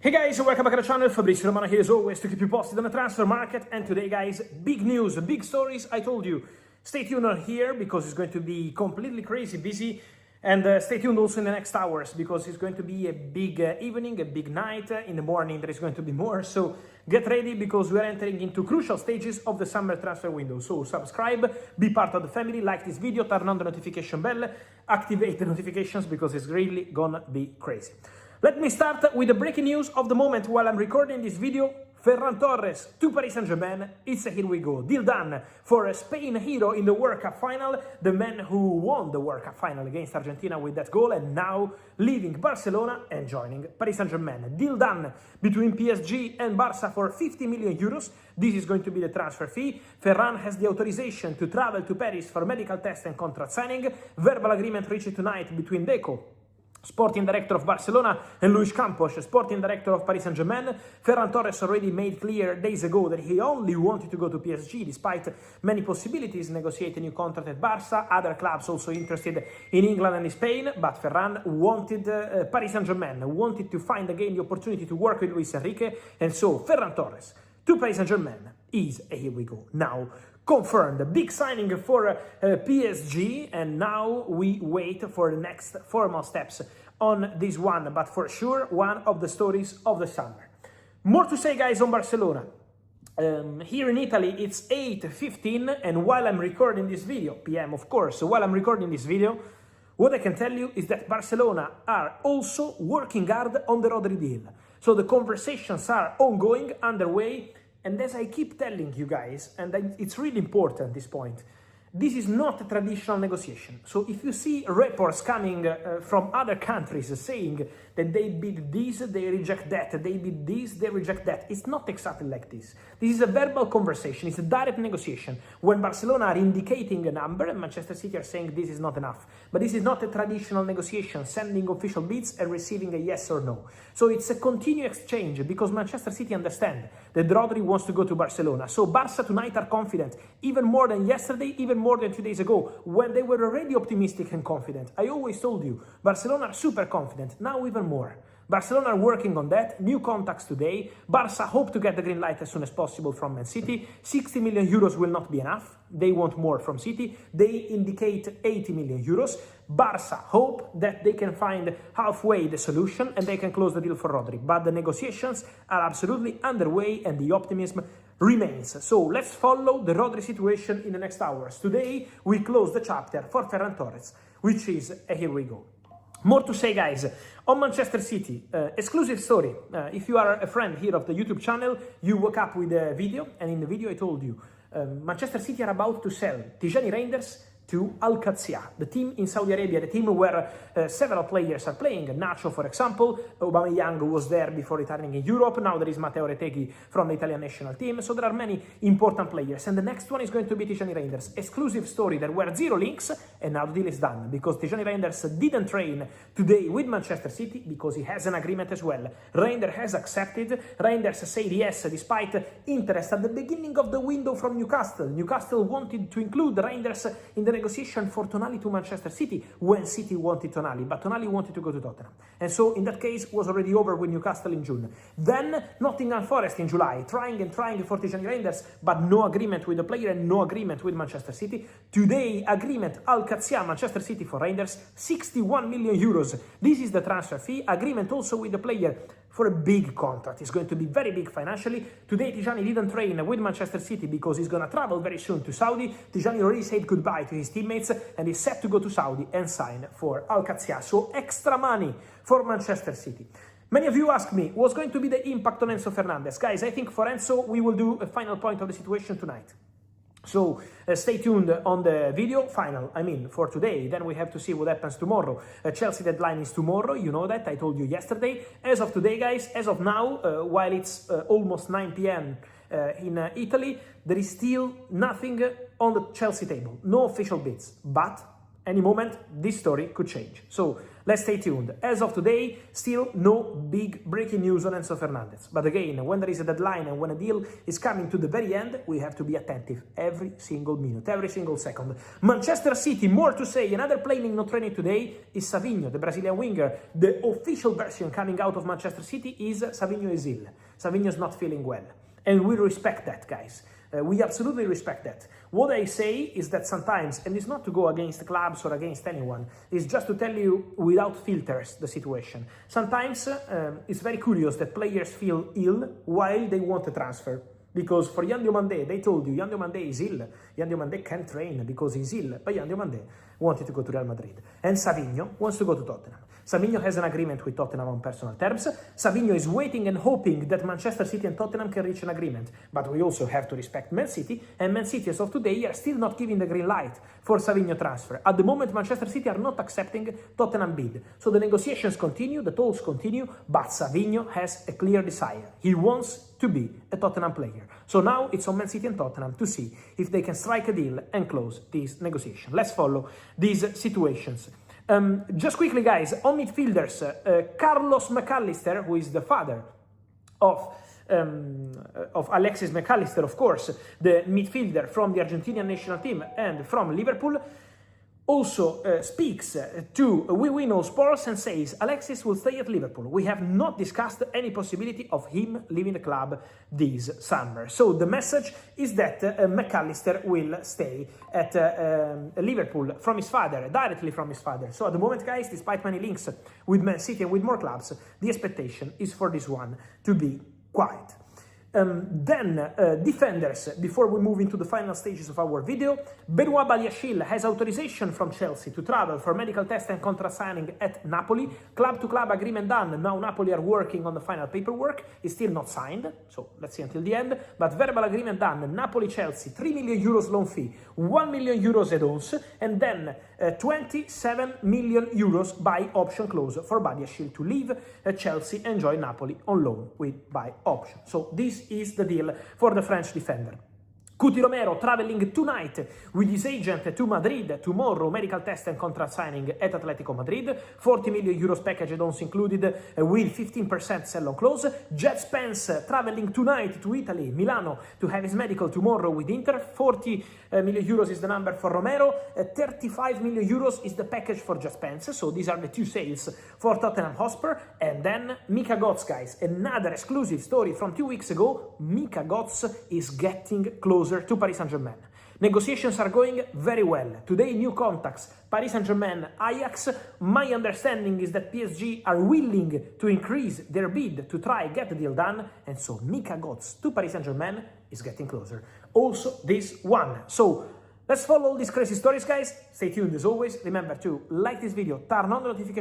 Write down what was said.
Hey guys, welcome back to the channel. Fabrizio Romano here as always to keep you posted on the transfer market. And today guys, big news, big stories. I told you, stay tuned on here because it's going to be completely crazy busy. And stay tuned also in the next hours because it's going to be a big evening, a big night. In the morning there is going to be more. So get ready because we are entering into crucial stages of the summer transfer window. So subscribe, be part of the family, like this video, turn on the notification bell, activate the notifications because it's really gonna be crazy. Let me start with the breaking news of the moment while I'm recording this video. Ferran Torres to Paris Saint-Germain. It's a here we go. Deal done for a Spain hero in the World Cup final. The man who won the World Cup final against Argentina with that goal and now leaving Barcelona and joining Paris Saint-Germain. Deal done between PSG and Barca for 50 million euros. This is going to be the transfer fee. Ferran has the authorization to travel to Paris for medical test and contract signing. Verbal agreement reached tonight between Deco, Sporting Director of Barcelona, and Luis Campos, Sporting Director of Paris Saint-Germain. Ferran Torres already made clear days ago that he only wanted to go to PSG despite many possibilities, negotiate a new contract at Barca, other clubs also interested in England and in Spain, but Ferran wanted Paris Saint-Germain, wanted to find again the opportunity to work with Luis Enrique, and so Ferran Torres to Paris Saint-Germain is a here we go. Now, confirmed, a big signing for PSG, and now we wait for the next formal steps on this one, but for sure one of the stories of the summer. More to say guys on Barcelona. Here in Italy it's 8:15 and while I'm recording this video, PM of course, so while I'm recording this video, what I can tell you is that Barcelona are also working hard on the Rodri deal. So the conversations are ongoing, underway. And as I keep telling you guys, and it's really important this point, this is not a traditional negotiation. So if you see reports coming from other countries saying that they bid this, they reject that, they bid this, they reject that, it's not exactly like this. This is a verbal conversation, it's a direct negotiation. When Barcelona are indicating a number and Manchester City are saying this is not enough. But this is not a traditional negotiation, sending official bids and receiving a yes or no. So it's a continuous exchange because Manchester City understand that Rodri wants to go to Barcelona. So Barca tonight are confident, even more than yesterday, even more than 2 days ago, when they were already optimistic and confident. I always told you, Barcelona are super confident, now even more. Barcelona are working on that, new contacts today. Barca hope to get the green light as soon as possible from Man City. 60 million euros will not be enough. They want more from City. They indicate 80 million euros. Barca hope that they can find halfway the solution and they can close the deal for Rodri. But the negotiations are absolutely underway and the optimism remains. So let's follow the Rodri situation in the next hours. Today we close the chapter for Ferran Torres, which is a here we go. More to say guys, on Manchester City, exclusive story. If you are a friend here of the YouTube channel, you woke up with a video, and in the video I told you, Manchester City are about to sell Tijani Reinders to Al-Qadsiya, the team in Saudi Arabia, the team where several players are playing. Nacho, for example, Aubameyang was there before returning in Europe. Now there is Matteo Retegui from the Italian national team. So there are many important players. And the next one is going to be Tijani Reinders. Exclusive story. There were zero links, and now the deal is done because Tijani Reinders didn't train today with Manchester City because he has an agreement as well. Reinders has accepted. Reinders said yes, despite interest at the beginning of the window from Newcastle. Newcastle wanted to include Reinders in the negotiation for Tonali to Manchester City when City wanted Tonali, but Tonali wanted to go to Tottenham. And so in that case was already over with Newcastle in June. Then Nottingham Forest in July, trying for Tijani Reinders, but no agreement with the player and no agreement with Manchester City. Today, agreement Al-Qadsiya, Manchester City for Reinders, 61 million euros. This is the transfer fee. Agreement also with the player for a big contract. It's going to be very big financially. Today, Tijani didn't train with Manchester City because he's going to travel very soon to Saudi. Tijani already said goodbye to his teammates and is set to go to Saudi and sign for Al-Qadsiya. So extra money for Manchester City. Many of you ask me, what's going to be the impact on Enzo Fernandez? Guys, I think for Enzo, we will do a final point of the situation tonight. So stay tuned on the video final, for today. Then we have to see what happens tomorrow. Chelsea deadline is tomorrow, you know that, I told you yesterday. As of today, guys, as of now, while it's almost 9 p.m. In Italy, there is still nothing on the Chelsea table. No official bids. But Any moment, this story could change. So let's stay tuned. As of today, still no big breaking news on Enzo Fernandez. But again, when there is a deadline and when a deal is coming to the very end, we have to be attentive every single minute, every single second. Manchester City, more to say. Another player not training today is Savinho, the Brazilian winger. The official version coming out of Manchester City is Savinho is ill. Savinho is not feeling well. And we respect that, guys. We absolutely respect that. What I say is that sometimes, and it's not to go against clubs or against anyone, it's just to tell you without filters the situation. Sometimes it's very curious that players feel ill while they want a transfer. Because for Yan Diomande, they told you Yan Diomande is ill. Yan Diomande can't train because he's ill. But Yan Diomande wanted to go to Real Madrid. And Savinho wants to go to Tottenham. Savinho has an agreement with Tottenham on personal terms. Savinho is waiting and hoping that Manchester City and Tottenham can reach an agreement. But we also have to respect Man City. And Man City, as of today, are still not giving the green light for Savinho transfer. At the moment, Manchester City are not accepting Tottenham bid. So the negotiations continue, the talks continue, but Savinho has a clear desire. He wants to be a Tottenham player. So now it's on Man City and Tottenham to see if they can strike a deal and close this negotiation. Let's follow these situations. Just quickly, guys, on midfielders, Carlos McAllister, who is the father of Alexis McAllister, of course, the midfielder from the Argentinian national team and from Liverpool, also speaks to We Know Sports and says Alexis will stay at Liverpool. We have not discussed any possibility of him leaving the club this summer. So the message is that McAllister will stay at Liverpool from his father, directly from his father. So at the moment, guys, despite many links with Man City and with more clubs, the expectation is for this one to be quiet. Defenders, before we move into the final stages of our video, Benoit Badiashile has authorization from Chelsea to travel for medical test and contract signing at Napoli. Club-to-club agreement done. Now Napoli are working on the final paperwork. It's still not signed, so let's see until the end. But verbal agreement done. Napoli-Chelsea, 3 million euros loan fee, 1 million euros add-ons, and then 27 million euros buy option clause for Badiashile to leave Chelsea and join Napoli on loan with buy option. So this is the deal for the French defender. Cuti Romero traveling tonight with his agent to Madrid tomorrow, medical test and contract signing at Atletico Madrid, 40 million euros package add-ons included with 15% sell-on clause. Jet Spence traveling tonight to Italy, Milano, to have his medical tomorrow with Inter, 40 million euros is the number for Romero, 35 million euros is the package for Jet Spence, so these are the two sales for Tottenham Hotspur. And then Mika Godts, guys, another exclusive story from 2 weeks ago. Mika Godts is getting closer to Paris Saint-Germain. Negotiations are going very well. Today, new contacts, Paris Saint-Germain, Ajax. My understanding is that PSG are willing to increase their bid to try get the deal done. And so Mika Godts to Paris Saint-Germain is getting closer. Also this one. So let's follow all these crazy stories, guys. Stay tuned as always. Remember to like this video, turn on the notification